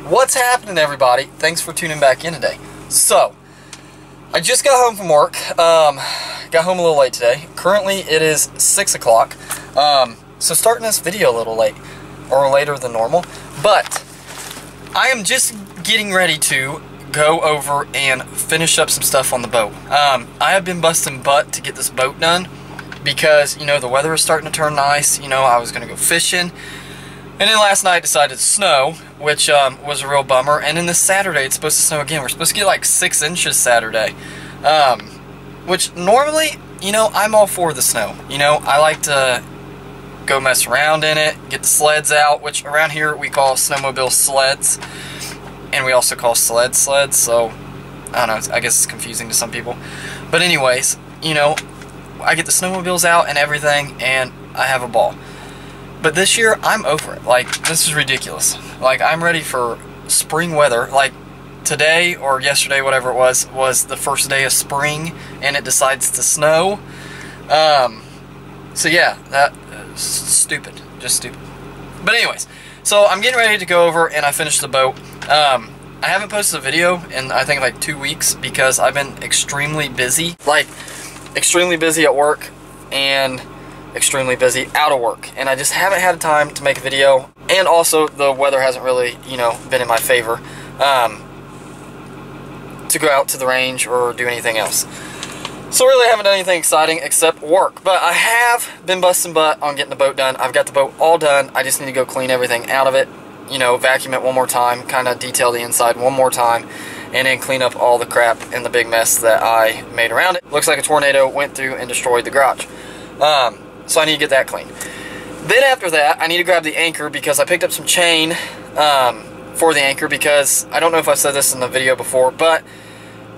What's happening, everybody? Thanks for tuning back in today. So, I just got home from work. Got home a little late today. Currently, it is 6 o'clock. So starting this video a little late, or later than normal. But, I am just getting ready to go over and finish up some stuff on the boat. I have been busting butt to get this boat done because, you know, the weather is starting to turn nice. You know, I was going to go fishing. And then last night decided to snow, which was a real bummer. And then this Saturday it's supposed to snow again. We're supposed to get like 6 inches Saturday. Which normally, you know, I'm all for the snow. You know, I like to go mess around in it, get the sleds out, which around here we call snowmobile sleds. And we also call sleds, so I don't know, I guess it's confusing to some people. But anyways, you know, I get the snowmobiles out and everything, and I have a ball. But this year, I'm over it. Like, this is ridiculous. Like, I'm ready for spring weather. Like, today or yesterday, whatever it was the first day of spring, and it decides to snow. So yeah, that's stupid. Just stupid. But anyways, so I'm getting ready to go over, and I finished the boat. I haven't posted a video in, I think, like 2 weeks, because I've been extremely busy. Like, extremely busy at work, and extremely busy out of work, and I just haven't had time to make a video, and also the weather hasn't really, you know, been in my favor to go out to the range or do anything else. So really I haven't done anything exciting except work, but I have been busting butt on getting the boat done. I've got the boat all done. I just need to go clean everything out of it, you know, vacuum it one more time, kind of detail the inside one more time, and then clean up all the crap and the big mess that I made around it. Looks like a tornado went through and destroyed the garage. So I need to get that clean. Then after that, I need to grab the anchor because I picked up some chain for the anchor because, I don't know if I said this in the video before, but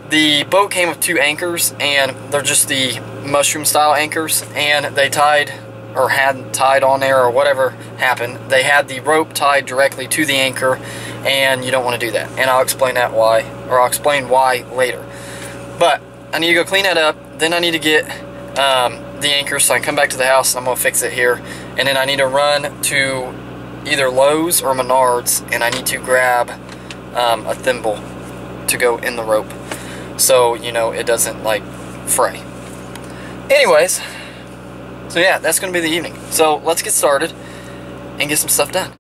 the boat came with 2 anchors, and they're just the mushroom style anchors, and they tied, or had tied on there, or whatever happened. They had the rope tied directly to the anchor, and you don't want to do that. And I'll explain that why, or I'll explain why later. But I need to go clean that up. Then I need to get the anchor, so I can come back to the house and I'm going to fix it here. And then I need to run to either Lowe's or Menards, and I need to grab a thimble to go in the rope, so, you know, it doesn't, like, fray. Anyways, so yeah, that's going to be the evening. So let's get started and get some stuff done.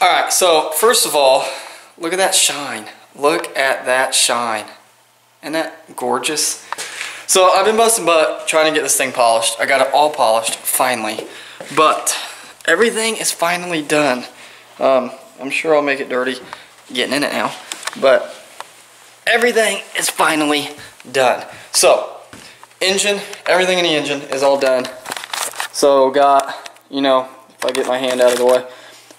Alright, so first of all, look at that shine. Look at that shine. Isn't that gorgeous? So I've been busting butt trying to get this thing polished. I got it all polished, finally. But everything is finally done. I'm sure I'll make it dirty getting in it now. But everything is finally done. So, engine, everything in the engine is all done. So got, you know, if I get my hand out of the way.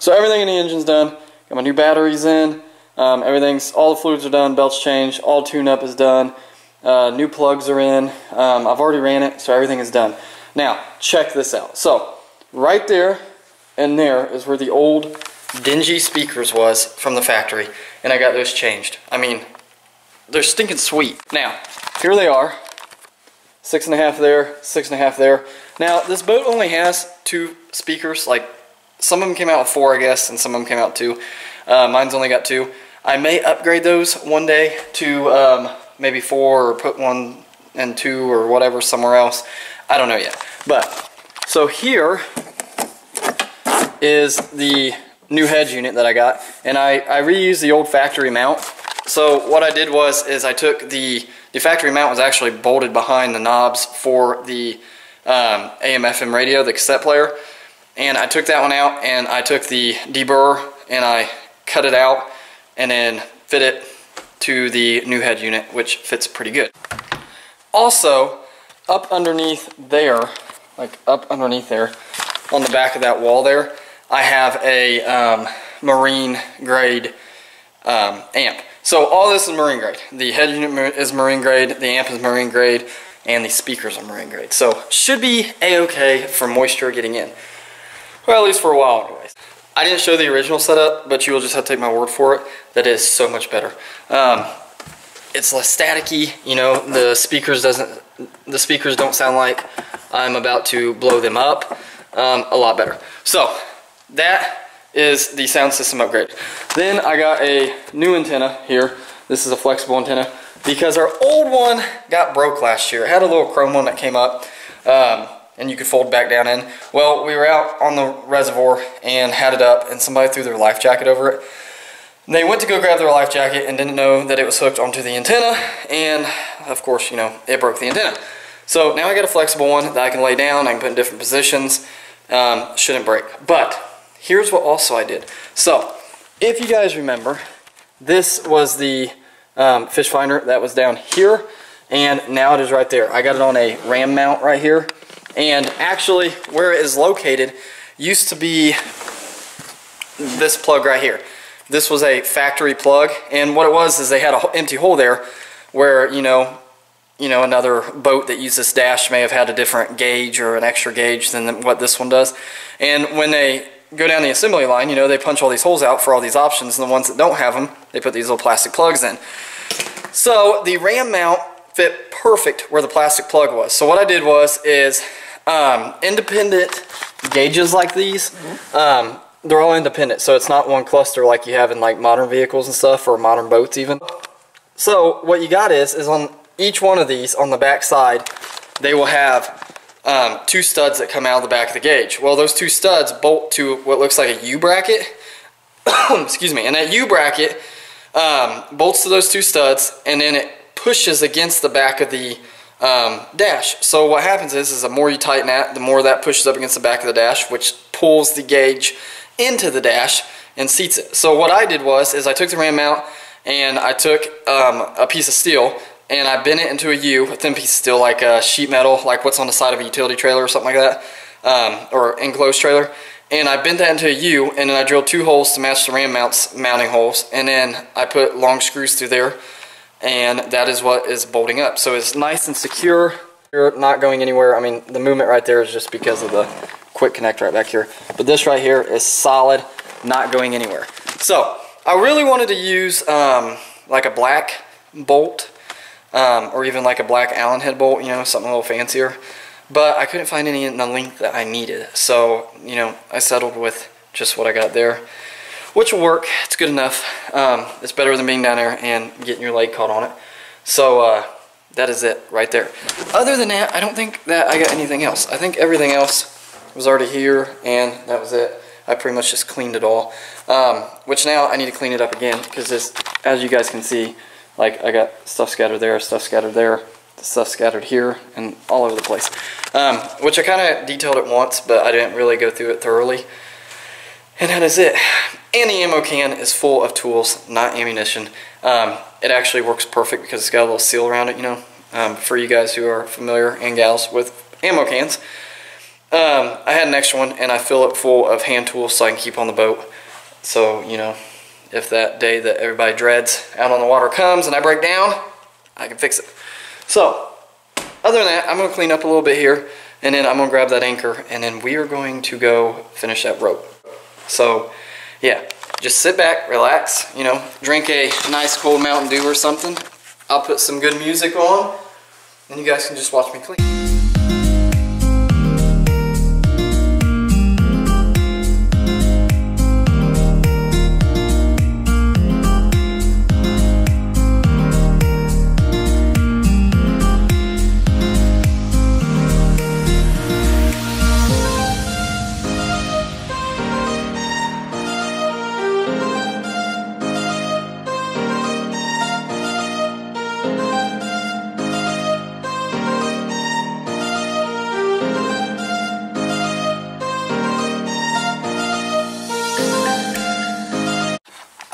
So everything in the engine's done. Got my new batteries in. All the fluids are done. Belts changed. All tune-up is done. New plugs are in. I've already ran it, so everything is done. Now, check this out. So, right there and there is where the old dingy speakers was from the factory, and I got those changed. I mean, they're stinking sweet. Now, here they are. 6.5 there, 6.5 there. Now, this boat only has 2 speakers, like, some of them came out with 4, I guess, and some of them came out with 2. Mine's only got 2. I may upgrade those one day to maybe 4, or put 1 and 2 or whatever somewhere else. I don't know yet. But, so here is the new head unit that I got. And I reused the old factory mount. So what I did is I took the factory mount was actually bolted behind the knobs for the AM/FM radio, the cassette player. And I took that one out, and I took the deburr and I cut it out and then fit it to the new head unit, which fits pretty good. Also, up underneath there, like up underneath there, on the back of that wall there, I have a marine grade amp. So all this is marine grade. The head unit is marine grade, the amp is marine grade, and the speakers are marine grade. So should be a-okay for moisture getting in. Well, at least for a while anyways. I didn't show the original setup, but you will just have to take my word for it. That is so much better. It's less staticky, you know, the speakers don't sound like I'm about to blow them up. A lot better. So that is the sound system upgrade. Then I got a new antenna here. This is a flexible antenna because our old one got broke last year. It had a little chrome one that came up and you could fold back down in. Well, we were out on the reservoir and had it up and somebody threw their life jacket over it. They went to go grab their life jacket and didn't know that it was hooked onto the antenna, and of course, you know, it broke the antenna. So now I got a flexible one that I can lay down, I can put in different positions, shouldn't break. But here's what also I did. So if you guys remember, this was the fish finder that was down here, and now it is right there. I got it on a ram mount right here, and actually where it is located used to be this plug right here. This was a factory plug, and what it was is they had an empty hole there where, you know, another boat that used this dash may have had a different gauge or an extra gauge than what this one does. And when they go down the assembly line, you know, they punch all these holes out for all these options, and the ones that don't have them, they put these little plastic plugs in. So the ram mount fit perfect where the plastic plug was. So what I did is independent gauges like these, they're all independent, so it's not one cluster like you have in like modern vehicles and stuff, or modern boats even. So what you got is on each one of these, on the back side, they will have two studs that come out of the back of the gauge. Well, those two studs bolt to what looks like a U-bracket. Excuse me. And that U-bracket bolts to those two studs, and then it pushes against the back of the dash. So what happens is the more you tighten that, the more that pushes up against the back of the dash, which pulls the gauge into the dash and seats it. So what I did is I took the ram mount and I took a piece of steel and I bent it into a U, a thin piece of steel, like a sheet metal, like what's on the side of a utility trailer or something like that, or enclosed trailer. And I bent that into a U, and then I drilled 2 holes to match the ram mount's mounting holes, and then I put long screws through there, and that is what is bolting up. So it's nice and secure. You're not going anywhere. I mean, the movement right there is just because of the quick connect right back here. But this right here is solid, not going anywhere. So I really wanted to use like a black bolt, or even like a black Allen head bolt, you know, something a little fancier. But I couldn't find any in the length that I needed. So, you know, I settled with just what I got there, which will work. It's good enough. It's better than being down there and getting your leg caught on it. So that is it right there. Other than that, I don't think that I got anything else. I think everything else was already here, and that was it. I pretty much just cleaned it all. Which now I need to clean it up again, because as you guys can see, like I got stuff scattered there, stuff scattered there, stuff scattered here, and all over the place. Which I kind of detailed it once, but I didn't really go through it thoroughly. And that is it. And the ammo can is full of tools, not ammunition. It actually works perfect because it's got a little seal around it, you know, for you guys who are familiar, and gals, with ammo cans. I had an extra one, and I fill it full of hand tools so I can keep on the boat. So, you know, if that day that everybody dreads out on the water comes and I break down, I can fix it. So, other than that, I'm going to clean up a little bit here, and then I'm going to grab that anchor, and then we are going to go finish that rope. So, yeah, just sit back, relax, you know, drink a nice cold Mountain Dew or something. I'll put some good music on, and you guys can just watch me clean.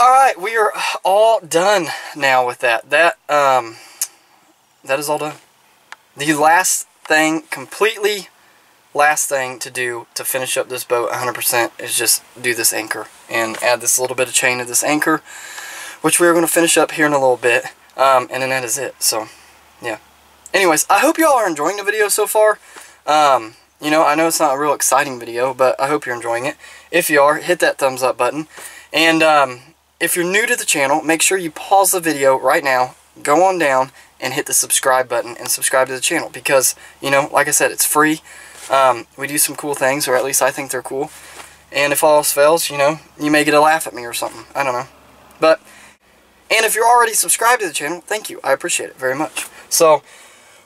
Alright, we are all done now with that. That is all done. The last thing completely last thing to do to finish up this boat 100% is just do this anchor and add this little bit of chain to this anchor, which we're going to finish up here in a little bit, and then that is it. So yeah, anyways, I hope you all are enjoying the video so far. You know, I know it's not a real exciting video, but I hope you're enjoying it. If you are, hit that thumbs up button, and if you're new to the channel, make sure you pause the video right now, go on down and hit the subscribe button and subscribe to the channel, because, you know, like I said, it's free. We do some cool things, or at least I think they're cool. And if all else fails, you know, you may get a laugh at me or something. I don't know. But, and if you're already subscribed to the channel, thank you. I appreciate it very much. So,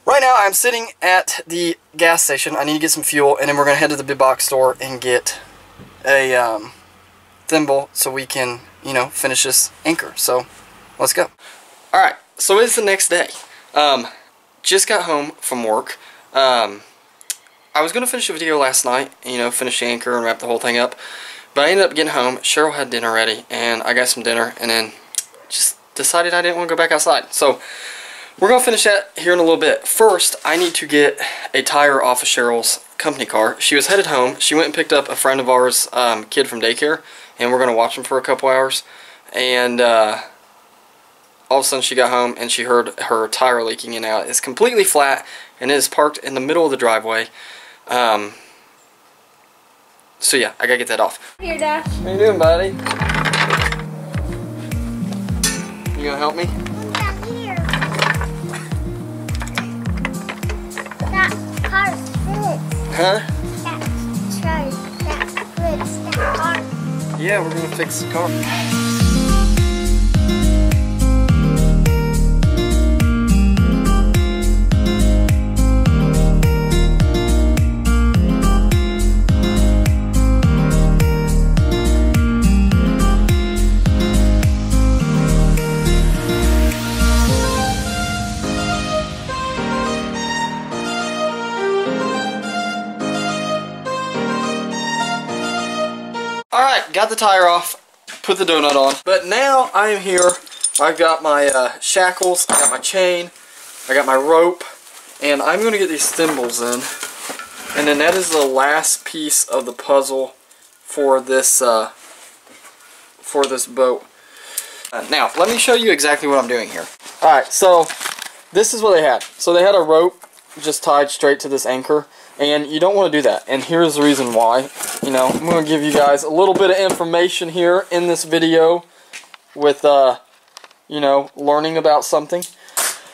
right now I'm sitting at the gas station. I need to get some fuel, and then we're going to head to the big box store and get a thimble so we can, you know, finish this anchor. So, let's go. Alright, so it's the next day. Just got home from work. I was going to finish the video last night, you know, finish the anchor and wrap the whole thing up. But I ended up getting home. Cheryl had dinner ready, and I got some dinner, and then just decided I didn't want to go back outside. So, we're going to finish that here in a little bit. First, I need to get a tire off of Cheryl's company car. She was headed home. She went and picked up a friend of ours, kid from daycare, and we're going to watch him for a couple hours. And all of a sudden she got home and she heard her tire leaking, and out. It's completely flat, and it is parked in the middle of the driveway. So yeah, I gotta get that off. Here, Dash. How you doing, buddy? You gonna help me? Not here. That car fits. Huh? That truck, that fits. That car. Yeah, we're gonna fix the car. Alright, got the tire off, put the donut on, but now I am here. I've got my shackles, I got my chain, I got my rope, and I'm going to get these thimbles in, and then that is the last piece of the puzzle for this boat. Now, let me show you exactly what I'm doing here. Alright, so this is what they had. So they had a rope just tied straight to this anchor. And you don't want to do that, and here's the reason why. You know, I'm going to give you guys a little bit of information here in this video with, you know, learning about something.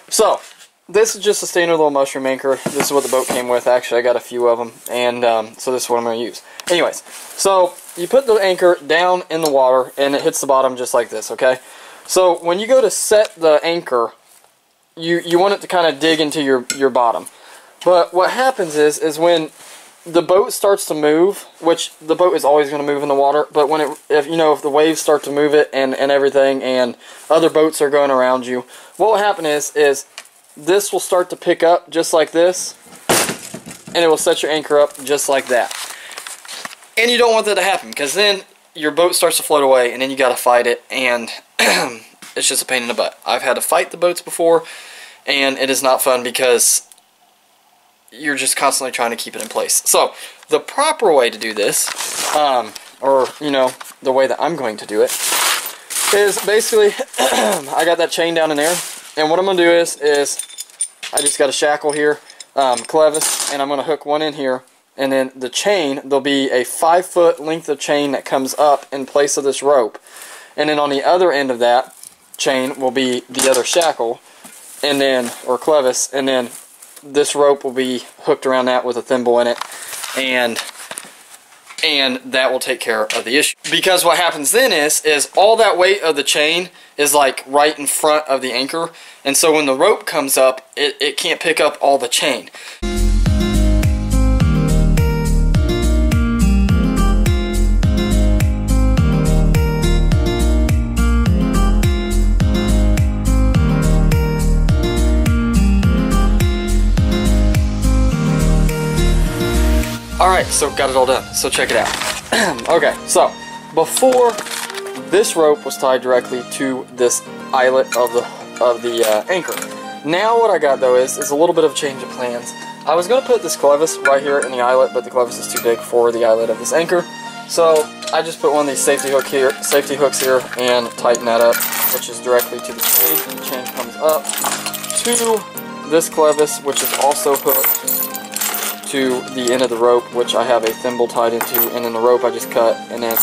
So, this is just a standard little mushroom anchor. This is what the boat came with. Actually, I got a few of them, and so this is what I'm going to use. Anyways, so you put the anchor down in the water, and it hits the bottom just like this, okay? So, when you go to set the anchor, you want it to kind of dig into your bottom. But what happens is when the boat starts to move, which the boat is always going to move in the water, but when if the waves start to move it and everything, and other boats are going around you, what will happen is this will start to pick up just like this, and it will set your anchor up just like that. And you don't want that to happen, because then your boat starts to float away, and then you got to fight it, and it's just a pain in the butt. I've had to fight the boats before, and it is not fun because you're just constantly trying to keep it in place. So, the proper way to do this, or, you know, the way that I'm going to do it, is basically, I got that chain down in there, and what I'm going to do is I just got a shackle here, clevis, and I'm going to hook one in here, and then the chain, there'll be a 5-foot length of chain that comes up in place of this rope, and then on the other end of that chain will be the other shackle, and then, or clevis, and then this rope will be hooked around that with a thimble in it, and that will take care of the issue. Because what happens then is all that weight of the chain is like right in front of the anchor, and so when the rope comes up, it can't pick up all the chain. Alright, so got it all done. So check it out. Okay, so before this rope was tied directly to this eyelet of the anchor. Now what I got though is a little bit of change of plans. I was going to put this clevis right here in the eyelet, but the clevis is too big for the eyelet of this anchor. So I just put one of these safety hooks here and tighten that up, which is directly to the chain. The chain comes up to this clevis, which is also hooked to the end of the rope, which I have a thimble tied into, and then the rope I just cut and then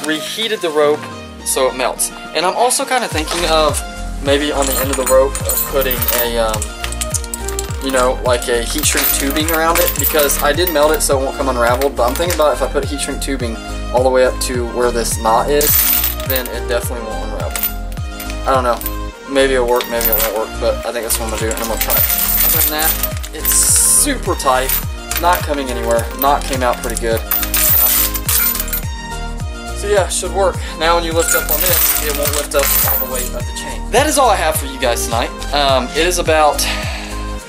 reheated the rope so it melts. And I'm also kind of thinking of maybe on the end of the rope of putting a you know, like a heat shrink tubing around it, because I did melt it so it won't come unraveled, but I'm thinking about if I put heat shrink tubing all the way up to where this knot is, then it definitely won't unravel. I don't know, maybe it'll work, maybe it won't work, but I think that's what I'm gonna do, and I'm gonna try it. Other than that, it's super tight, not coming anywhere. Knot came out pretty good. So yeah, should work. Now when you lift up on this, it won't lift up all the weight of the chain. That is all I have for you guys tonight. It is about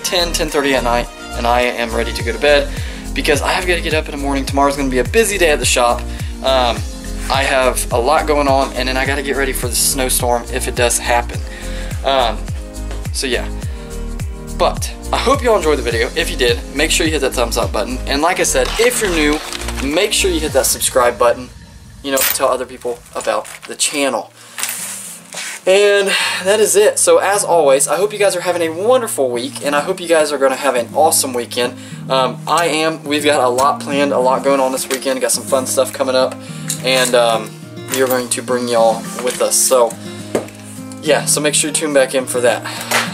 10:30 at night, and I am ready to go to bed because I have got to get up in the morning. Tomorrow's going to be a busy day at the shop. I have a lot going on, and then I got to get ready for the snowstorm if it does happen. So yeah, but I hope you all enjoyed the video. If you did, make sure you hit that thumbs up button, and like I said, if you're new, make sure you hit that subscribe button, you know, tell other people about the channel. And that is it. So as always, I hope you guys are having a wonderful week, and I hope you guys are going to have an awesome weekend. We've got a lot planned, a lot going on this weekend, got some fun stuff coming up, and we are going to bring y'all with us. So yeah, so make sure you tune back in for that.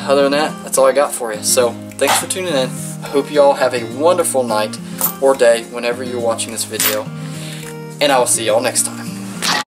Other than that, that's all I got for you. So thanks for tuning in. I hope you all have a wonderful night or day whenever you're watching this video, and I will see y'all next time.